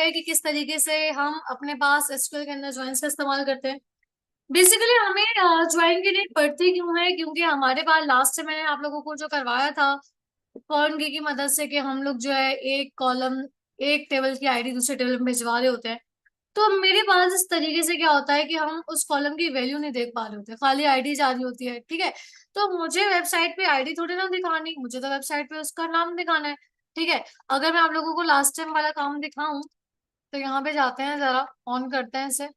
है कि किस तरीके से हम अपने पास एसक्यूएल के अंदर ज्वाइंस का इस्तेमाल करते हैं। बेसिकली हमें ज्वाइन की नीड पड़ती क्यों है, क्योंकि हमारे पास लास्ट से मैंने आप लोगों को जो करवाया था फॉरेन की मदद से कि हम लोग जो है एक कॉलम, एक टेबल की आईडी दूसरे टेबल में भिजवा रहे होते हैं। तो मेरे पास इस तरीके से क्या होता है कि हम उस कॉलम की वैल्यू नहीं देख पा रहे होते, खाली आईडी जा रही होती है। ठीक है, तो मुझे वेबसाइट पे आईडी थोड़ी ना दिखानी, मुझे तो वेबसाइट पे उसका नाम दिखाना है। ठीक है, अगर मैं आप लोगों को लास्ट टाइम वाला काम दिखाऊं तो यहाँ पे जाते हैं, जरा ऑन करते हैं इसे।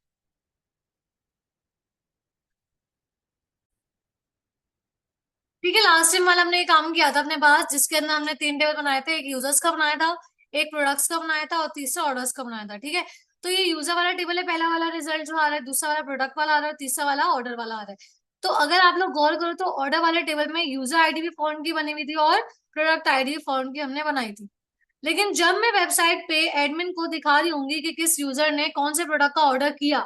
ठीक है, लास्ट टाइम वाला हमने ये काम किया था अपने पास, जिसके अंदर हमने तीन टेबल बनाए थे, एक यूजर्स का बनाया था, एक प्रोडक्ट्स का बनाया था और तीसरा ऑर्डर्स का बनाया था। ठीक है, तो ये यूजर वाला टेबल है, पहला वाला रिजल्ट जो आ रहा है, दूसरा वाला प्रोडक्ट वाला आ रहा है, तीसरा वाला ऑर्डर वाला आ रहा है। तो अगर आप लोग गौर करो तो ऑर्डर वाले टेबल में यूजर आईडी भी फॉरेन की बनी हुई थी और प्रोडक्ट आईडी भी फॉरेन की हमने बनाई थी। लेकिन जब मैं वेबसाइट पे एडमिन को दिखा रही होंगी कि किस यूजर ने कौन से प्रोडक्ट का ऑर्डर किया,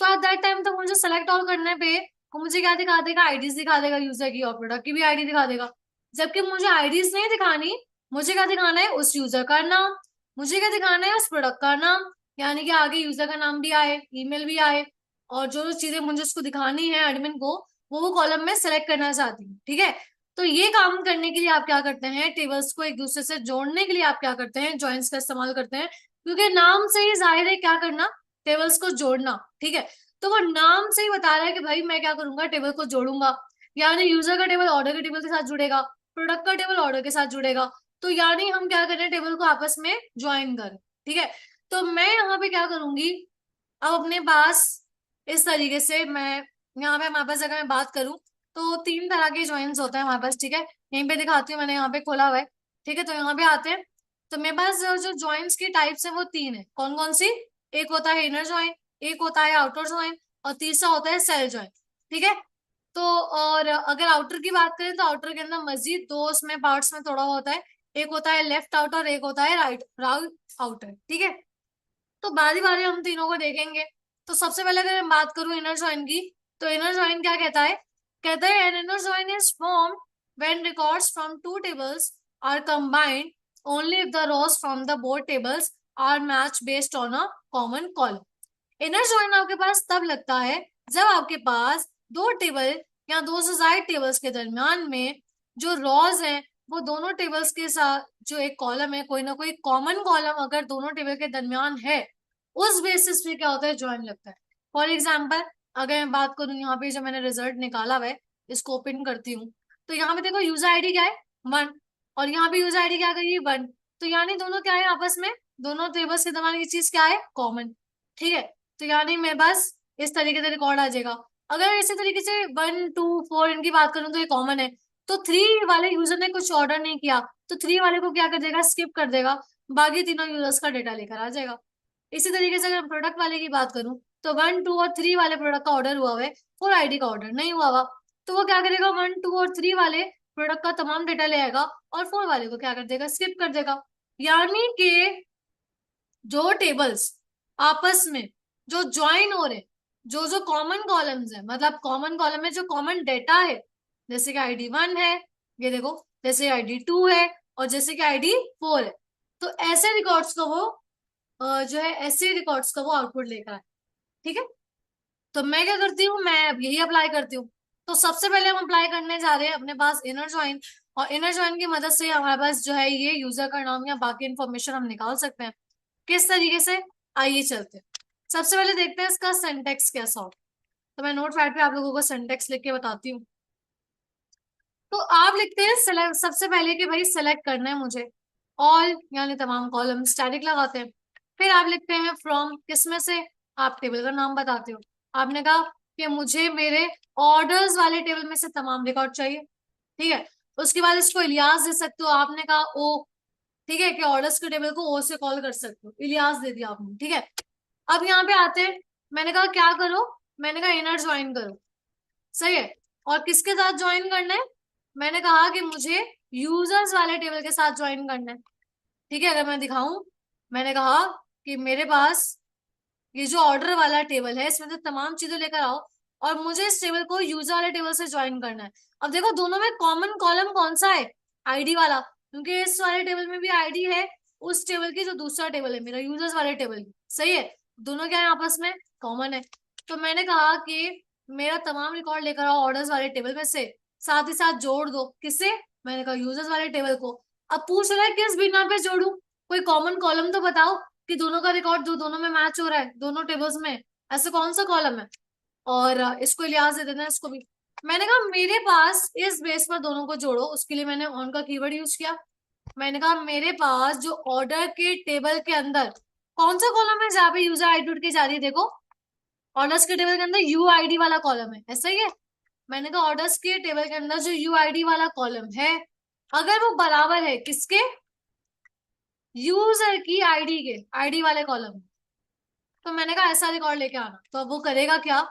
तो एट दैट टाइम तो मुझे सेलेक्ट ऑल करने पे वो मुझे क्या दिखा देगा, आईडीज दिखा देगा यूजर की और प्रोडक्ट की भी आईडी दिखा देगा। जबकि मुझे आईडीज नहीं दिखानी, मुझे क्या दिखाना है, उस यूजर का नाम, मुझे क्या दिखाना है, उस प्रोडक्ट का नाम, यानी कि आगे यूजर का नाम भी आए, ईमेल भी आए, और जो जो चीजें मुझे उसको दिखानी है एडमिन को, वो कॉलम में सेलेक्ट करना चाहती हूँ। ठीक है, तो ये काम करने के लिए आप क्या करते हैं, टेबल्स को एक दूसरे से जोड़ने के लिए आप क्या करते हैं, जॉइंस का इस्तेमाल करते हैं, क्योंकि नाम से ही जाहिर है क्या करना, टेबल्स को जोड़ना। ठीक है, तो वो नाम से ही बता रहा है कि भाई मैं क्या करूंगा, टेबल को जोड़ूंगा। यानी यूजर का टेबल ऑर्डर के टेबल के साथ जुड़ेगा, प्रोडक्ट का टेबल ऑर्डर के साथ जुड़ेगा। तो यानी हम क्या करें, टेबल को आपस में ज्वाइन करें। ठीक है, तो मैं यहाँ पे क्या करूंगी, अब अपने पास इस तरीके से मैं यहाँ पे हमारे पास अगर मैं बात करूं तो तीन तरह के ज्वाइंस होते हैं हमारे पास। ठीक है, यहीं पे दिखाती हूँ, मैंने यहाँ पे खोला हुआ है। ठीक है, तो यहाँ पे आते हैं, तो मेरे पास जो ज्वाइंस की टाइप्स है वो तीन है। कौन कौन सी, एक होता है इनर ज्वाइन, एक होता है आउटर ज्वाइन, और तीसरा होता है सेल ज्वाइन। ठीक है, तो और अगर आउटर की बात करें तो आउटर के अंदर मजीद दो उसमें पार्ट्स में थोड़ा होता है, एक होता है लेफ्ट आउटर, एक होता है राइट आउटर। ठीक है, तो बारी बारी हम तीनों को देखेंगे। तो सबसे पहले अगर मैं बात करूं इनर जॉइन की, तो इनर जॉइन क्या कहता है, कहता है an inner join is form when records from two tables are combined only if the rows from the both tables are match based on a common column. Inner join आपके पास तब लगता है जब आपके पास दो टेबल या दो से ज्यादा टेबल्स के दरमियान में जो रॉज हैं, वो दोनों टेबल्स के साथ जो एक कॉलम है, कोई ना कोई कॉमन कॉलम अगर दोनों टेबल के दरमियान है, उस बेसिस पे क्या होता है, ज्वाइन लगता है। फॉर एग्जाम्पल, अगर मैं बात करूं यहाँ पे जो मैंने रिजल्ट निकाला हुआ है, इसको ओपन करती हूँ, तो यहाँ पे देखो यूजर आईडी क्या है, 1, और यहाँ पे यूजर आईडी क्या करिए, 1। तो यानी दोनों क्या है आपस में, दोनों टेबल्स के दरमियान की चीज क्या है, कॉमन। ठीक है, तो यानी मेरे पास इस तरीके से रिकॉर्ड आ जाएगा। अगर इसी तरीके से 1 2 4 इनकी बात करूं तो ये कॉमन है, तो 3 वाले यूजर ने कुछ ऑर्डर नहीं किया, तो 3 वाले को क्या कर देगा, स्किप कर देगा, बाकी तीनों यूजर्स का डेटा लेकर आ जाएगा। इसी तरीके से अगर प्रोडक्ट वाले की बात करूं तो 1 2 और 3 वाले प्रोडक्ट का ऑर्डर हुआ हुआ है, 4 आईडी का ऑर्डर नहीं हुआ हुआ, तो वो क्या करेगा, 1 2 और 3 वाले प्रोडक्ट का तमाम डेटा ले आएगा और 4 वाले को क्या कर देगा, स्किप कर देगा। यानी कि जो टेबल्स आपस में जो ज्वाइन हो रहे, जो जो कॉमन कॉलम्स है, मतलब कॉमन कॉलम में जो कॉमन डेटा है, जैसे कि आईडी 1 है, ये देखो, जैसे आईडी 2 है, और जैसे कि आईडी 4 है, तो ऐसे रिकॉर्ड्स को वो जो है ऐसे रिकॉर्ड्स का वो आउटपुट लेकर आए। ठीक है, तो मैं क्या करती हूँ, मैं अब यही अप्लाई करती हूँ। तो सबसे पहले हम अप्लाई करने जा रहे हैं अपने पास इनर ज्वाइन, और इनर ज्वाइन की मदद से हमारे पास जो है ये यूजर का नाम या बाकी इंफॉर्मेशन हम निकाल सकते हैं। किस तरीके से, आइए चलते हैं। सबसे पहले देखते हैं इसका सिंटेक्स कैसा हो। तो मैं नोट पैड पे आप लोगों को सिंटेक्स लिख के बताती हूँ। तो आप लिखते हैं सेलेक्ट, सबसे पहले कि भाई सेलेक्ट करना है मुझे ऑल, यानी तमाम कॉलम स्टैटिक लगाते हैं। फिर आप लिखते हैं फ्रॉम, किसमें से, आप टेबल का नाम बताते हो। आपने कहा कि मुझे मेरे ऑर्डर्स वाले टेबल में से तमाम रिकॉर्ड चाहिए। ठीक है, उसके बाद इसको इलियास दे सकते हो, आपने कहा ओ। ठीक है, कि ऑर्डर्स के टेबल को ओ से कॉल कर सकते हो, इलियास दे दिया आपने। ठीक है, अब यहाँ पे आते हैं, मैंने कहा क्या करो, मैंने कहा इनर ज्वाइन करो। सही है, और किसके साथ ज्वाइन करना है, मैंने कहा कि मुझे यूजर्स वाले टेबल के साथ ज्वाइन करना है। ठीक है, अगर मैं दिखाऊं, मैंने कहा कि मेरे पास ये जो ऑर्डर वाला टेबल है, इसमें से तमाम चीजें लेकर आओ, और मुझे इस टेबल को यूजर वाले टेबल से ज्वाइन करना है। अब देखो दोनों में कॉमन कॉलम कौन सा है, आईडी वाला, क्योंकि इस वाले टेबल में भी आईडी है उस टेबल की जो दूसरा टेबल है मेरा यूजर्स वाले टेबल की, सही है, दोनों क्या है आपस में कॉमन है। तो मैंने कहा कि मेरा तमाम रिकॉर्ड लेकर आओ ऑर्डर्स वाले टेबल में से, साथ ही साथ जोड़ दो किससे, मैंने कहा यूजर्स वाले टेबल को। अब पूछ रहा है किस बिना पे जोड़ू, कोई कॉमन कॉलम तो बताओ कि दोनों का रिकॉर्ड जो दोनों में मैच हो रहा है दोनों टेबल्स में, ऐसा कौन सा कॉलम है। और इसको लिहाज दे देना, इसको भी। मैंने कहा मेरे पास इस बेस पर दोनों को जोड़ो, उसके लिए मैंने ऑन का कीवर्ड यूज किया। मैंने कहा मेरे पास जो ऑर्डर के टेबल के अंदर कौन सा कॉलम है जहाँ पे यूजर आईडी उठ के जा रही है, देखो ऑर्डर्स के टेबल के अंदर यू आईडी वाला कॉलम है, ऐसा ही है। मैंने कहा ऑर्डर्स के टेबल के अंदर जो यू आईडी वाला कॉलम है, अगर वो बराबर है किसके, यूजर की आईडी के, आईडी वाले कॉलम, तो मैंने कहा ऐसा रिकॉर्ड लेके आना। तो अब वो करेगा क्या,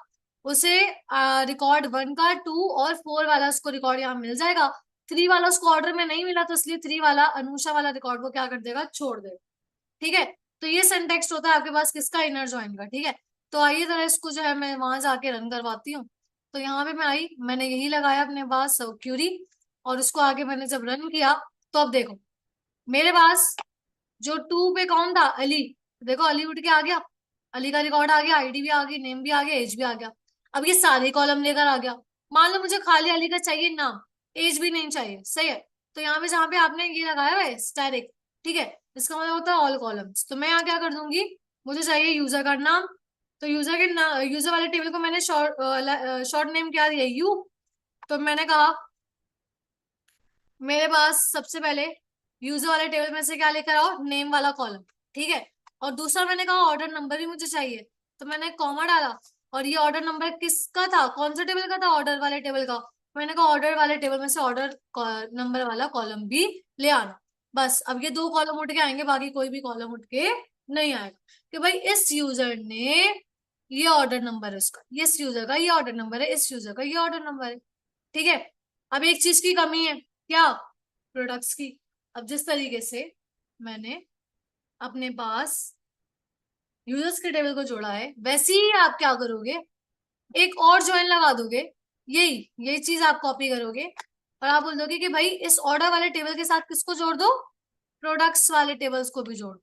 उसे रिकॉर्ड 1 का 2 और 4 वाला उसको रिकॉर्ड यहाँ मिल जाएगा। 3 वाला उसको ऑर्डर में नहीं मिला, तो इसलिए 3 वाला अनुषा वाला रिकॉर्ड वो क्या कर देगा, छोड़ देगा। ठीक है, तो ये सिंटेक्स होता है आपके पास किसका, इनर जॉइन का। ठीक है, तो आइए जरा इसको जो है मैं वहां जाके रन करवाती हूँ। तो यहाँ पे मैं आई, मैंने यही लगाया अपने पास क्यूरी, और उसको आगे मैंने जब रन किया, तो अब देखो मेरे पास जो 2 पे कौन था, अली, देखो अली उठ के आ गया, अली का रिकॉर्ड आ गया, आईडी भी आ गई, नेम भी आ गया, एज भी आ गया। अब ये सारे कॉलम लेकर आ गया। मान लो मुझे खाली अली का चाहिए नाम, एज भी नहीं चाहिए, सही है। तो यहाँ पे जहाँ पे आपने ये लगाया हुआ है स्टैटिक, ठीक है, इसका मतलब होता है ऑल कॉलम्स। तो मैं यहाँ क्या कर दूंगी, मुझे चाहिए यूजर का नाम, तो यूजर के नाम, यूजर वाले टेबल को मैंने शॉर्ट नेम क्या दिया, यू। तो मैंने कहा मेरे पास सबसे पहले यूजर वाले टेबल में से क्या लेकर आओ, नेम वाला कॉलम, ठीक है। और दूसरा मैंने कहा ऑर्डर नंबर भी मुझे चाहिए, तो मैंने कॉमा डाला। और ये ऑर्डर नंबर किसका था, कौन सा टेबल का था, ऑर्डर वाले टेबल का। मैंने कहा ऑर्डर वाले टेबल में से ऑर्डर नंबर वाला कॉलम भी ले आना। बस अब ये 2 कॉलम उठ के आएंगे, बाकी कोई भी कॉलम उठ के नहीं आएगा, कि भाई इस यूजर ने ये ऑर्डर नंबर है उसका, इस यूजर का ये ऑर्डर नंबर है, इस यूजर का ये ऑर्डर नंबर है। ठीक है, अब एक चीज की कमी है, क्या, प्रोडक्ट्स की। अब जिस तरीके से मैंने अपने पास यूजर्स के टेबल को जोड़ा है, वैसे ही आप क्या करोगे, एक और ज्वाइन लगा दोगे, यही यही चीज आप कॉपी करोगे, और आप बोल दोगे कि भाई इस ऑर्डर वाले टेबल के साथ किसको जोड़ दो, प्रोडक्ट्स वाले टेबल्स को भी जोड़ दो।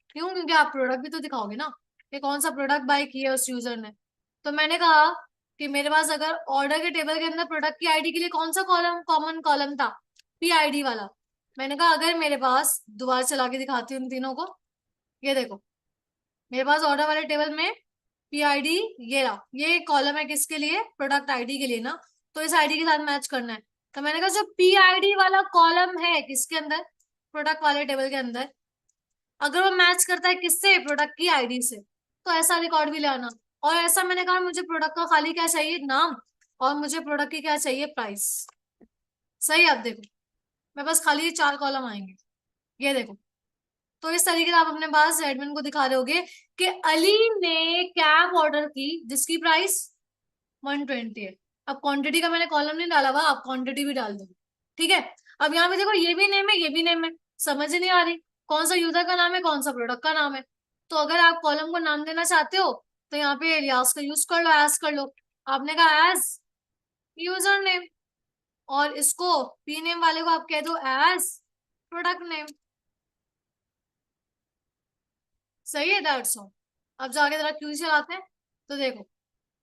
क्यों, क्योंकि आप प्रोडक्ट भी तो दिखाओगे ना, कि कौन सा प्रोडक्ट बाय किया उस यूजर ने। तो मैंने कहा कि मेरे पास अगर ऑर्डर के टेबल के अंदर प्रोडक्ट की आईडी के लिए कौन सा कॉलम, कॉमन कॉलम था, पी आईडी वाला। मैंने कहा अगर मेरे पास, दोबारा चला के दिखाती हूँ उन तीनों को, ये देखो मेरे पास ऑर्डर वाले टेबल में पी आईडी, ये रहा, ये कॉलम है किसके लिए, प्रोडक्ट आईडी के लिए ना, तो इस आईडी के साथ मैच करना है। तो मैंने कहा जो पी आईडी वाला कॉलम है किसके अंदर, प्रोडक्ट वाले टेबल के अंदर, अगर वो मैच करता है किससे, प्रोडक्ट की आईडी से, तो ऐसा रिकॉर्ड भी ले आना। और ऐसा मैंने कहा मुझे प्रोडक्ट का खाली क्या चाहिए, नाम, और मुझे प्रोडक्ट की क्या चाहिए, प्राइस। सही, अब देखो मेरे पास खाली ये 4 कॉलम आएंगे, ये देखो। तो इस तरीके से आप अपने पास एडमिन को दिखा रहे होगे कि अली ने कैब ऑर्डर की जिसकी प्राइस 120 है। अब क्वांटिटी का मैंने कॉलम नहीं डाला हुआ, आप क्वांटिटी भी डाल दो। ठीक है, अब यहाँ पे देखो ये भी नेम है, ये भी नेम है, समझ ही नहीं आ रही कौन सा यूजर का नाम है, कौन सा प्रोडक्ट का नाम है। तो अगर आप कॉलम को नाम देना चाहते हो, तो यहाँ पे एलियास का यूज कर लो, एज कर लो। आपने कहा एज यूजर नेम, और इसको पी नेम वाले को आप कह दो एज प्रोडक्ट नेम। सही है, दैट्स ऑल। अब जाके जरा क्यू चलाते हैं, तो देखो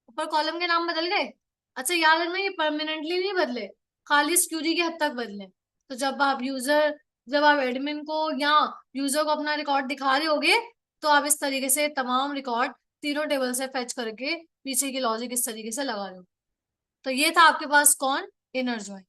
ऊपर कॉलम के नाम बदल गए। अच्छा याद रखना ये परमानेंटली नहीं बदले, खाली सिक्योरिटी के हद तक बदले। तो जब आप एडमिन को या यूजर को अपना रिकॉर्ड दिखा रहे होगे, तो आप इस तरीके से तमाम रिकॉर्ड तीनों टेबल से फेच करके पीछे की लॉजिक इस तरीके से लगा लो। तो ये था आपके पास कौन, इनर जॉइन।